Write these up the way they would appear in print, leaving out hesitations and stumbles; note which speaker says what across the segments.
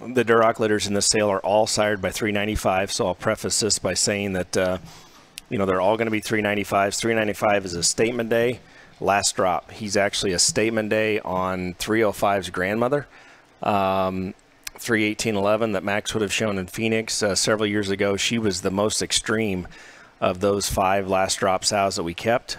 Speaker 1: The Duroc litters in this sale are all sired by 395, so I'll preface this by saying that you know, they're all going to be 395s. 395 is a statement day, last drop. He's actually a statement day on 305's grandmother, 31811 that Max would have shown in Phoenix several years ago. She was the most extreme of those 5 last drop sows that we kept.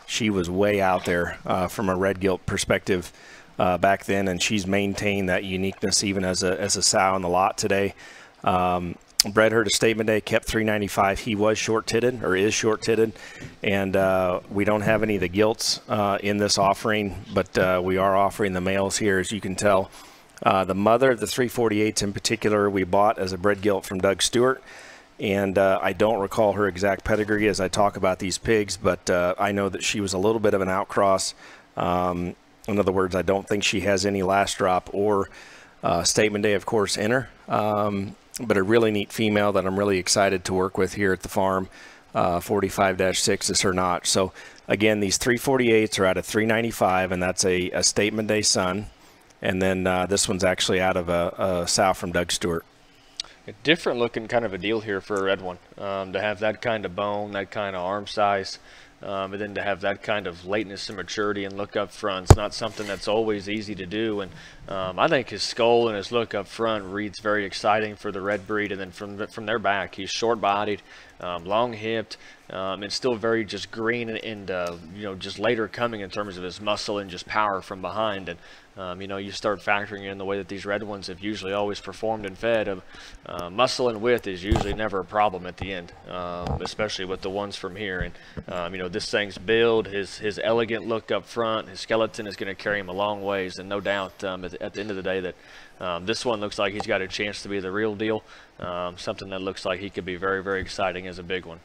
Speaker 1: She was way out there from a red gilt perspective back then, and she's maintained that uniqueness even as a sow in the lot today. Bred her to statement day, kept 395. He was short-titted, or is short-titted, and we don't have any of the gilts in this offering, but we are offering the males here, as you can tell. The mother of the 348s in particular we bought as a bred gilt from Doug Stewart, and I don't recall her exact pedigree as I talk about these pigs, but I know that she was a little bit of an outcross. In other words, I don't think she has any last drop or statement day, of course, in her. But a really neat female that I'm really excited to work with here at the farm. 45-6 is her notch. So again, these 348s are out of 395, and that's a statement day son. And then this one's actually out of a sow from Doug Stewart.
Speaker 2: A different looking kind of a deal here for a red one. To have that kind of bone, that kind of arm size, and then to have that kind of lateness and maturity and look up front, it's not something that's always easy to do. And I think his skull and his look up front reads very exciting for the red breed. And then from their back, he's short-bodied, long-hipped, and still very just green and you know, just later coming in terms of his muscle and just power from behind. And you know, you start factoring in the way that these red ones have usually always performed and fed. Muscle and width is usually never a problem at the end, especially with the ones from here. And you know, this thing's build, his elegant look up front, his skeleton is going to carry him a long ways. And no doubt at the end of the day that this one looks like he's got a chance to be the real deal, something that looks like he could be very, very exciting as a big one.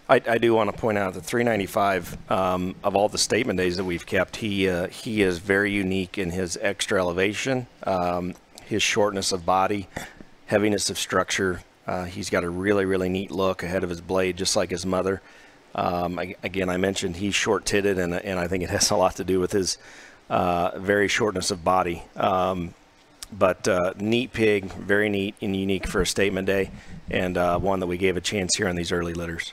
Speaker 1: I do want to point out that 395, of all the statement days that we've kept, he is very unique in his extra elevation, his shortness of body, heaviness of structure. He's got a really, really neat look ahead of his blade, just like his mother. Again, I mentioned he's short-titted, and I think it has a lot to do with his very shortness of body. But neat pig, very neat and unique for a statement day, and one that we gave a chance here on these early litters.